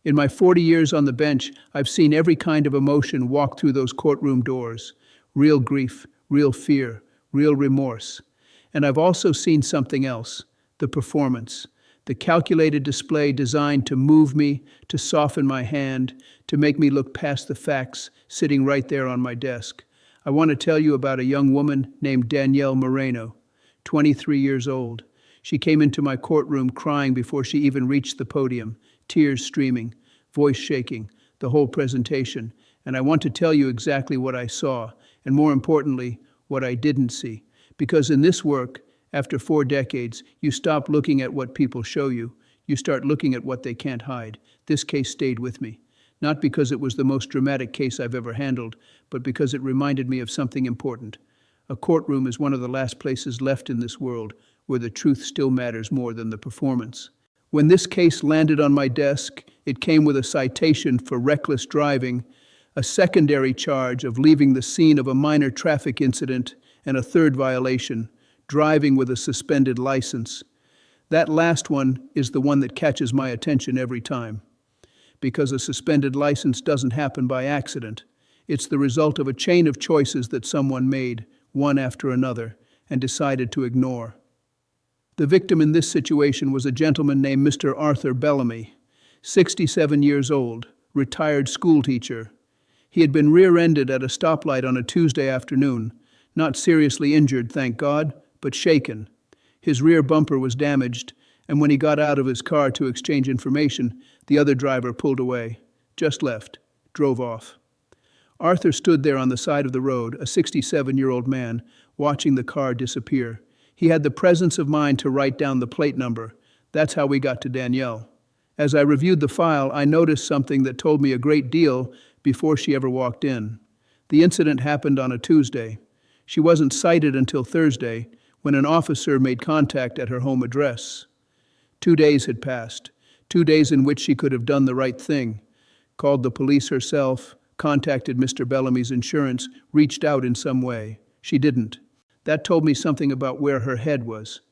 In my 40 years on the bench, I've seen every kind of emotion walk through those courtroom doors. Real grief, real fear, real remorse. And I've also seen something else, the performance. The calculated display designed to move me, to soften my hand, to make me look past the facts sitting right there on my desk. I want to tell you about a young woman named Danielle Moreno, 23 years old. She came into my courtroom crying before she even reached the podium, tears streaming, voice shaking, the whole presentation. And I want to tell you exactly what I saw, and more importantly, what I didn't see. Because in this work, after 4 decades, you stop looking at what people show you. You start looking at what they can't hide. This case stayed with me. Not because it was the most dramatic case I've ever handled, but because it reminded me of something important. A courtroom is one of the last places left in this world where the truth still matters more than the performance. When this case landed on my desk, it came with a citation for reckless driving, a secondary charge of leaving the scene of a minor traffic incident, and a third violation, driving with a suspended license. That last one is the one that catches my attention every time. Because a suspended license doesn't happen by accident. It's the result of a chain of choices that someone made, one after another, and decided to ignore. The victim in this situation was a gentleman named Mr. Arthur Bellamy, 67 years old, retired schoolteacher. He had been rear-ended at a stoplight on a Tuesday afternoon, not seriously injured, thank God, but shaken. His rear bumper was damaged, and when he got out of his car to exchange information, the other driver pulled away, just left, drove off. Arthur stood there on the side of the road, a 67-year-old man, watching the car disappear. He had the presence of mind to write down the plate number. That's how we got to Danielle. As I reviewed the file, I noticed something that told me a great deal before she ever walked in. The incident happened on a Tuesday. She wasn't cited until Thursday, when an officer made contact at her home address. 2 days had passed, 2 days in which she could have done the right thing, called the police herself, contacted Mr. Bellamy's insurance, reached out in some way. She didn't. That told me something about where her head was.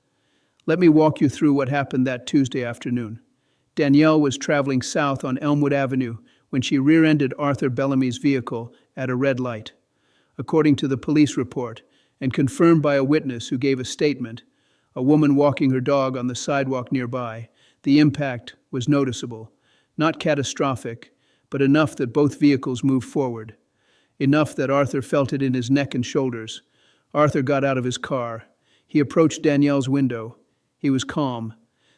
Let me walk you through what happened that Tuesday afternoon. Danielle was traveling south on Elmwood Avenue when she rear-ended Arthur Bellamy's vehicle at a red light. According to the police report, and confirmed by a witness who gave a statement, a woman walking her dog on the sidewalk nearby, the impact was noticeable. Not catastrophic, but enough that both vehicles moved forward. Enough that Arthur felt it in his neck and shoulders. Arthur got out of his car. He approached Danielle's window. He was calm.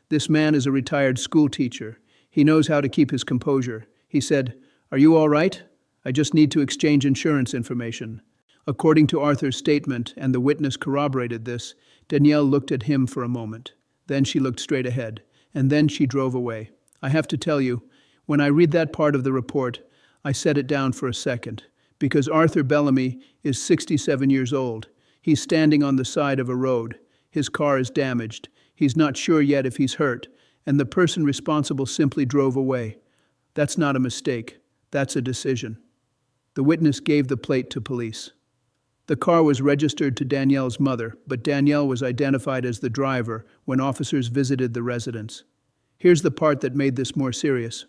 This man is a retired schoolteacher. He knows how to keep his composure. He said, "Are you all right? I just need to exchange insurance information." According to Arthur's statement, and the witness corroborated this, Danielle looked at him for a moment. Then she looked straight ahead, and then she drove away. I have to tell you, when I read that part of the report, I set it down for a second, because Arthur Bellamy is 67 years old. He's standing on the side of a road. His car is damaged. He's not sure yet if he's hurt, and the person responsible simply drove away. That's not a mistake. That's a decision. The witness gave the plate to police. The car was registered to Danielle's mother, but Danielle was identified as the driver when officers visited the residence. Here's the part that made this more serious.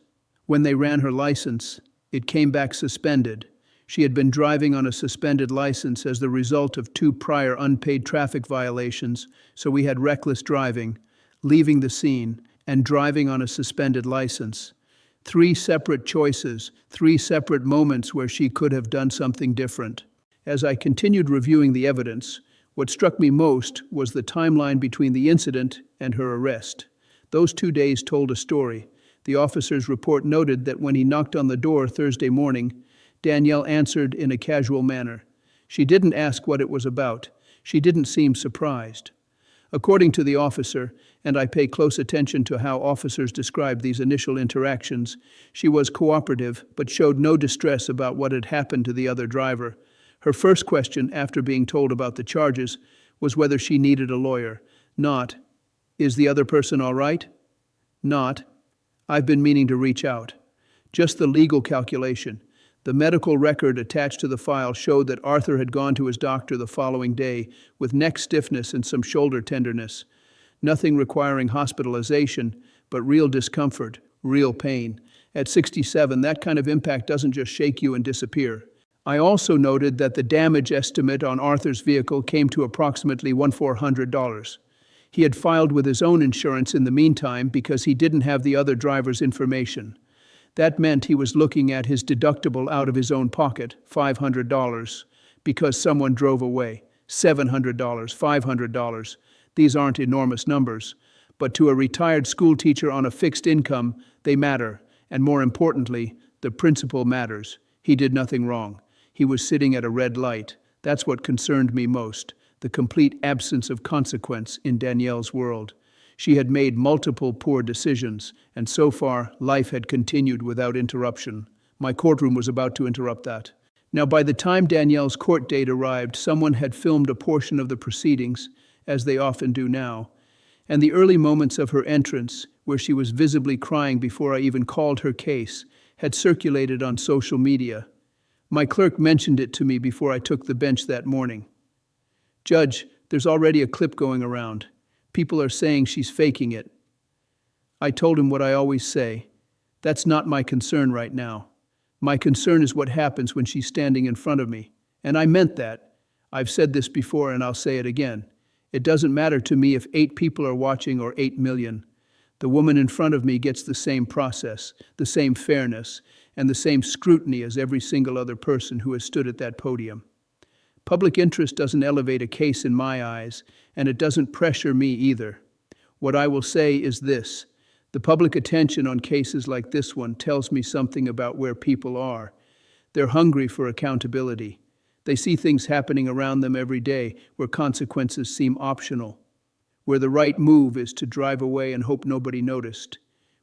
When they ran her license, it came back suspended. She had been driving on a suspended license as the result of 2 prior unpaid traffic violations, so we had reckless driving, leaving the scene, and driving on a suspended license. 3 separate choices, 3 separate moments where she could have done something different. As I continued reviewing the evidence, what struck me most was the timeline between the incident and her arrest. Those 2 days told a story. The officer's report noted that when he knocked on the door Thursday morning, Danielle answered in a casual manner. She didn't ask what it was about. She didn't seem surprised. According to the officer, and I pay close attention to how officers describe these initial interactions, she was cooperative but showed no distress about what had happened to the other driver. Her first question, after being told about the charges, was whether she needed a lawyer. Not, "Is the other person all right?" Not, "I've been meaning to reach out." Just the legal calculation. The medical record attached to the file showed that Arthur had gone to his doctor the following day with neck stiffness and some shoulder tenderness. Nothing requiring hospitalization, but real discomfort, real pain. At 67, that kind of impact doesn't just shake you and disappear. I also noted that the damage estimate on Arthur's vehicle came to approximately $1,400. He had filed with his own insurance in the meantime because he didn't have the other driver's information. That meant he was looking at his deductible out of his own pocket, $500, because someone drove away. $700, $500. These aren't enormous numbers, but to a retired school teacher on a fixed income, they matter, and more importantly, the principle matters. He did nothing wrong. He was sitting at a red light. That's what concerned me most, the complete absence of consequence in Danielle's world. She had made multiple poor decisions, and so far, life had continued without interruption. My courtroom was about to interrupt that. Now, by the time Danielle's court date arrived, someone had filmed a portion of the proceedings, as they often do now, and the early moments of her entrance, where she was visibly crying before I even called her case, had circulated on social media. My clerk mentioned it to me before I took the bench that morning. "Judge, there's already a clip going around. People are saying she's faking it." I told him what I always say. That's not my concern right now. My concern is what happens when she's standing in front of me. And I meant that. I've said this before and I'll say it again. It doesn't matter to me if 8 people are watching or 8 million. The woman in front of me gets the same process, the same fairness, and the same scrutiny as every single other person who has stood at that podium. Public interest doesn't elevate a case in my eyes, and it doesn't pressure me either. What I will say is this. The public attention on cases like this one tells me something about where people are. They're hungry for accountability. They see things happening around them every day where consequences seem optional, where the right move is to drive away and hope nobody noticed.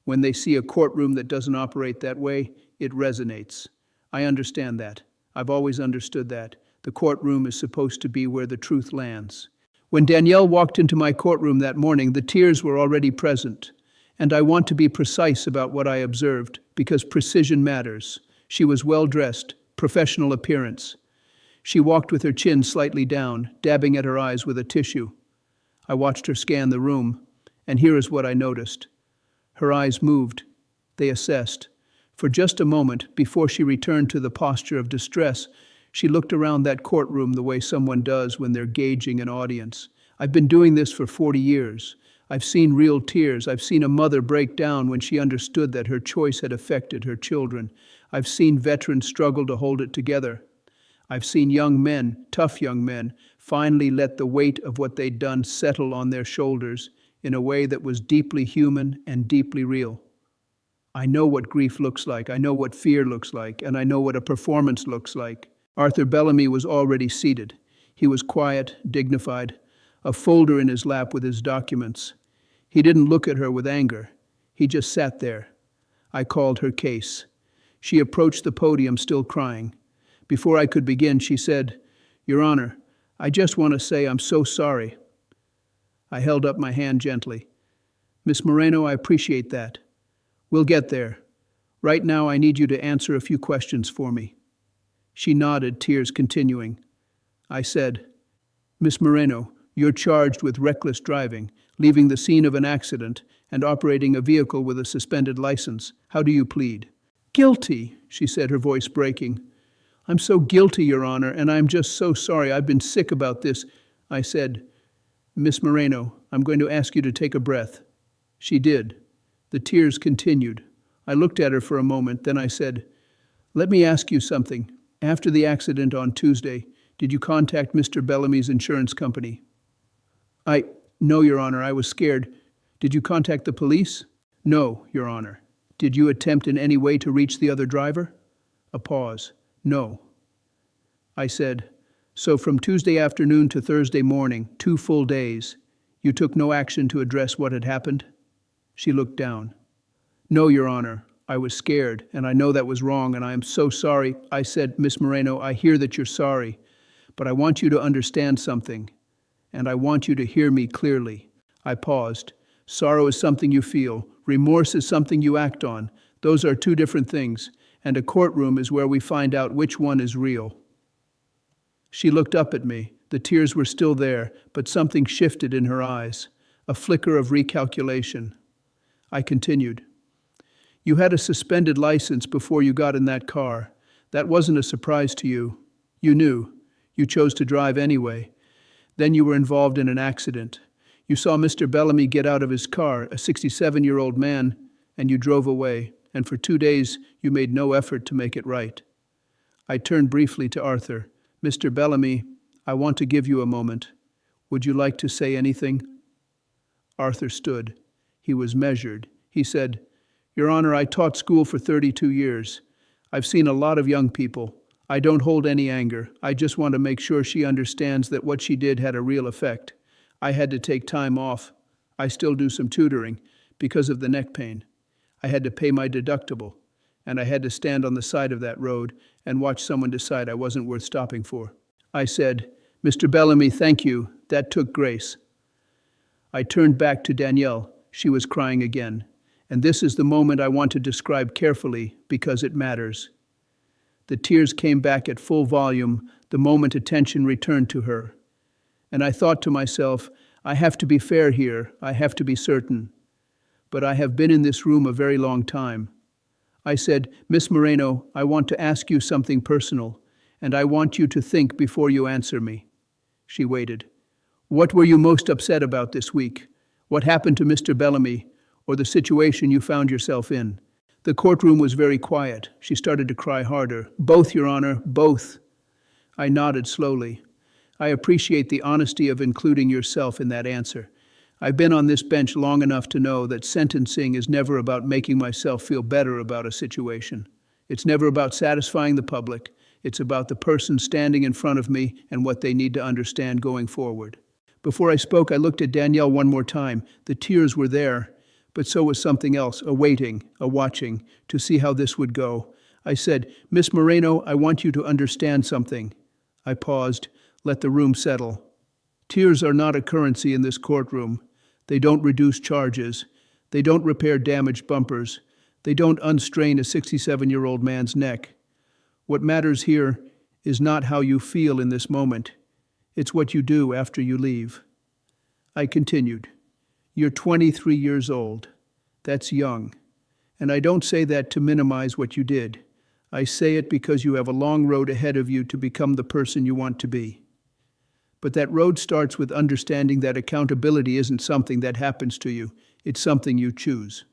When they see a courtroom that doesn't operate that way, it resonates. I understand that. I've always understood that. The courtroom is supposed to be where the truth lands. When Danielle walked into my courtroom that morning, the tears were already present. And I want to be precise about what I observed, because precision matters. She was well-dressed, professional appearance. She walked with her chin slightly down, dabbing at her eyes with a tissue. I watched her scan the room, and here is what I noticed. Her eyes moved. They assessed. For just a moment, before she returned to the posture of distress, she looked around that courtroom the way someone does when they're gauging an audience. I've been doing this for 40 years. I've seen real tears. I've seen a mother break down when she understood that her choice had affected her children. I've seen veterans struggle to hold it together. I've seen young men, tough young men, finally let the weight of what they'd done settle on their shoulders in a way that was deeply human and deeply real. I know what grief looks like, I know what fear looks like, and I know what a performance looks like. Arthur Bellamy was already seated. He was quiet, dignified, a folder in his lap with his documents. He didn't look at her with anger. He just sat there. I called her case. She approached the podium still crying. Before I could begin, she said, "Your Honor, I just want to say I'm so sorry." I held up my hand gently. "Miss Moreno, I appreciate that. We'll get there. Right now, I need you to answer a few questions for me." She nodded, tears continuing. I said, "Miss Moreno, you're charged with reckless driving, leaving the scene of an accident, and operating a vehicle with a suspended license. How do you plead?" "Guilty," she said, her voice breaking. "I'm so guilty, Your Honor, and I'm just so sorry. I've been sick about this." I said, "Miss Moreno, I'm going to ask you to take a breath." She did. The tears continued. I looked at her for a moment, then I said, "Let me ask you something. After the accident on Tuesday, did you contact Mr. Bellamy's insurance company?" No, Your Honor, I was scared. "Did you contact the police?" "No, Your Honor." "Did you attempt in any way to reach the other driver?" A pause. "No." I said, "So from Tuesday afternoon to Thursday morning, 2 full days, you took no action to address what had happened?" She looked down. "No, Your Honor. I was scared, and I know that was wrong, and I am so sorry." I said, "Miss Moreno, I hear that you're sorry, but I want you to understand something, and I want you to hear me clearly." I paused. "Sorrow is something you feel. Remorse is something you act on. Those are 2 different things, and a courtroom is where we find out which one is real." She looked up at me. The tears were still there, but something shifted in her eyes, a flicker of recalculation. I continued, You had a suspended license before you got in that car. That wasn't a surprise to you. You knew. You chose to drive anyway. Then you were involved in an accident. You saw Mr. Bellamy get out of his car, a 67-year-old man, and you drove away, and for 2 days you made no effort to make it right. I turned briefly to Arthur. Mr. Bellamy, I want to give you a moment. Would you like to say anything? Arthur stood. He was measured. He said, Your Honor, I taught school for 32 years. I've seen a lot of young people. I don't hold any anger. I just want to make sure she understands that what she did had a real effect. I had to take time off. I still do some tutoring because of the neck pain. I had to pay my deductible, and I had to stand on the side of that road and watch someone decide I wasn't worth stopping for. I said, Mr. Bellamy, thank you. That took grace. I turned back to Danielle. She was crying again. And this is the moment I want to describe carefully because it matters. The tears came back at full volume the moment attention returned to her. And I thought to myself, I have to be fair here, I have to be certain. But I have been in this room a very long time. I said, Miss Moreno, I want to ask you something personal, and I want you to think before you answer me. She waited. What were you most upset about this week? What happened to Mr. Bellamy, or the situation you found yourself in? The courtroom was very quiet. She started to cry harder. Both, Your Honor, both. I nodded slowly. I appreciate the honesty of including yourself in that answer. I've been on this bench long enough to know that sentencing is never about making myself feel better about a situation. It's never about satisfying the public. It's about the person standing in front of me and what they need to understand going forward. Before I spoke, I looked at Danielle one more time. The tears were there, but so was something else, a waiting, a watching, to see how this would go. I said, Miss Moreno, I want you to understand something. I paused, let the room settle. Tears are not a currency in this courtroom. They don't reduce charges. They don't repair damaged bumpers. They don't unstrain a 67-year-old man's neck. What matters here is not how you feel in this moment. It's what you do after you leave. I continued. You're 23 years old. That's young. And I don't say that to minimize what you did. I say it because you have a long road ahead of you to become the person you want to be. But that road starts with understanding that accountability isn't something that happens to you. It's something you choose.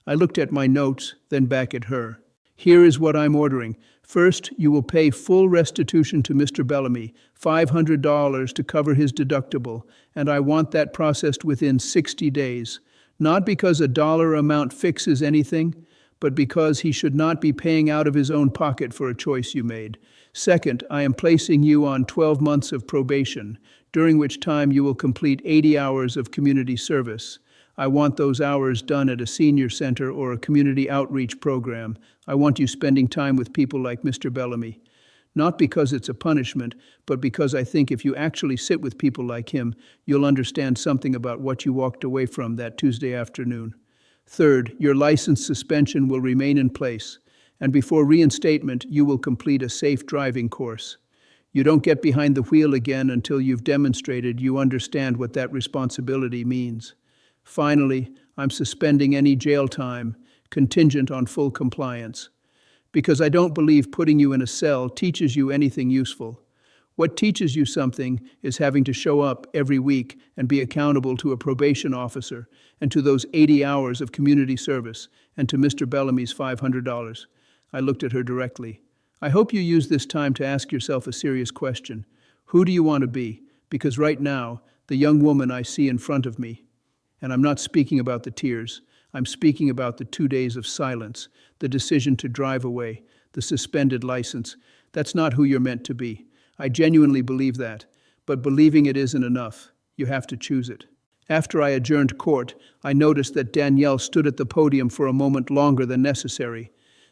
I looked at my notes, then back at her. Here is what I'm ordering. First, you will pay full restitution to Mr. Bellamy, $500 to cover his deductible, and I want that processed within 60 days. Not because a dollar amount fixes anything, but because he should not be paying out of his own pocket for a choice you made. Second, I am placing you on 12 months of probation, during which time you will complete 80 hours of community service. I want those hours done at a senior center or a community outreach program. I want you spending time with people like Mr. Bellamy. Not because it's a punishment, but because I think if you actually sit with people like him, you'll understand something about what you walked away from that Tuesday afternoon. Third, your license suspension will remain in place, and before reinstatement, you will complete a safe driving course. You don't get behind the wheel again until you've demonstrated you understand what that responsibility means. Finally, I'm suspending any jail time, contingent on full compliance, because I don't believe putting you in a cell teaches you anything useful. What teaches you something is having to show up every week and be accountable to a probation officer and to those 80 hours of community service and to Mr. Bellamy's $500. I looked at her directly. I hope you use this time to ask yourself a serious question. Who do you want to be? Because right now, the young woman I see in front of me, and I'm not speaking about the tears, I'm speaking about the 2 days of silence, the decision to drive away, the suspended license. That's not who you're meant to be. I genuinely believe that, but believing it isn't enough. You have to choose it. After I adjourned court, I noticed that Danielle stood at the podium for a moment longer than necessary.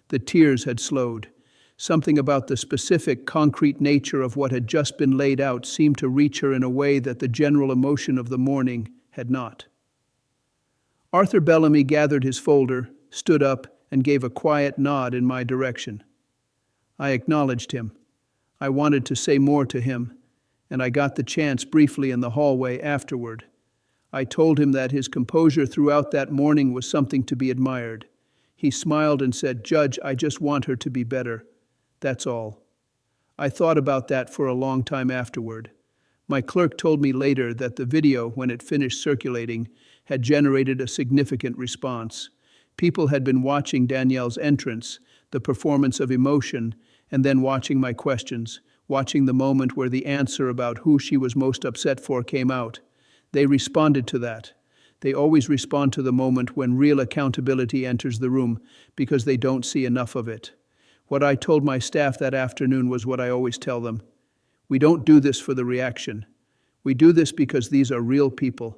The tears had slowed. Something about the specific, concrete nature of what had just been laid out seemed to reach her in a way that the general emotion of the morning had not. Arthur Bellamy gathered his folder, stood up, and gave a quiet nod in my direction. I acknowledged him. I wanted to say more to him, and I got the chance briefly in the hallway afterward. I told him that his composure throughout that morning was something to be admired. He smiled and said, "Judge, I just want her to be better. That's all." I thought about that for a long time afterward. My clerk told me later that the video, when it finished circulating, had generated a significant response. People had been watching Danielle's entrance, the performance of emotion, and then watching my questions, watching the moment where the answer about who she was most upset for came out. They responded to that. They always respond to the moment when real accountability enters the room because they don't see enough of it. What I told my staff that afternoon was what I always tell them. We don't do this for the reaction. We do this because these are real people.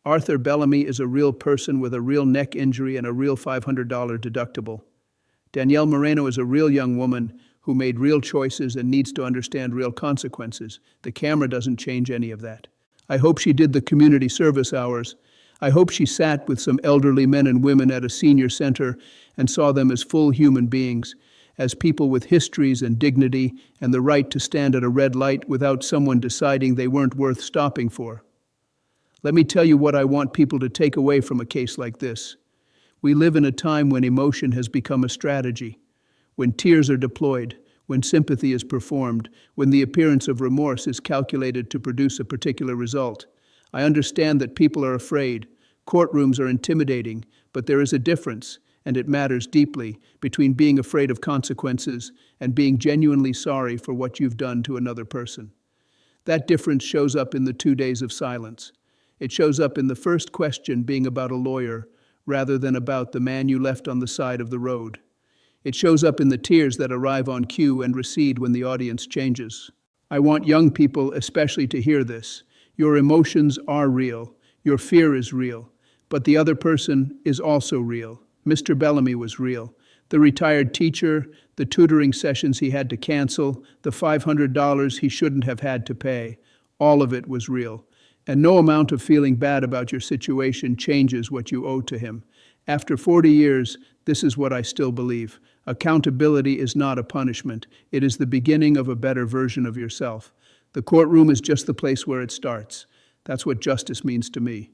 Arthur Bellamy is a real person with a real neck injury and a real $500 deductible. Danielle Moreno is a real young woman who made real choices and needs to understand real consequences. The camera doesn't change any of that. I hope she did the community service hours. I hope she sat with some elderly men and women at a senior center and saw them as full human beings, as people with histories and dignity and the right to stand at a red light without someone deciding they weren't worth stopping for. Let me tell you what I want people to take away from a case like this. We live in a time when emotion has become a strategy, when tears are deployed, when sympathy is performed, when the appearance of remorse is calculated to produce a particular result. I understand that people are afraid. Courtrooms are intimidating, but there is a difference, and it matters deeply, between being afraid of consequences and being genuinely sorry for what you've done to another person. That difference shows up in the 2 days of silence. It shows up in the first question being about a lawyer, rather than about the man you left on the side of the road. It shows up in the tears that arrive on cue and recede when the audience changes. I want young people especially to hear this. Your emotions are real. Your fear is real. But the other person is also real. Mr. Bellamy was real. The retired teacher, the tutoring sessions he had to cancel, the $500 he shouldn't have had to pay, all of it was real. And no amount of feeling bad about your situation changes what you owe to him. After 40 years, this is what I still believe. Accountability is not a punishment. It is the beginning of a better version of yourself. The courtroom is just the place where it starts. That's what justice means to me.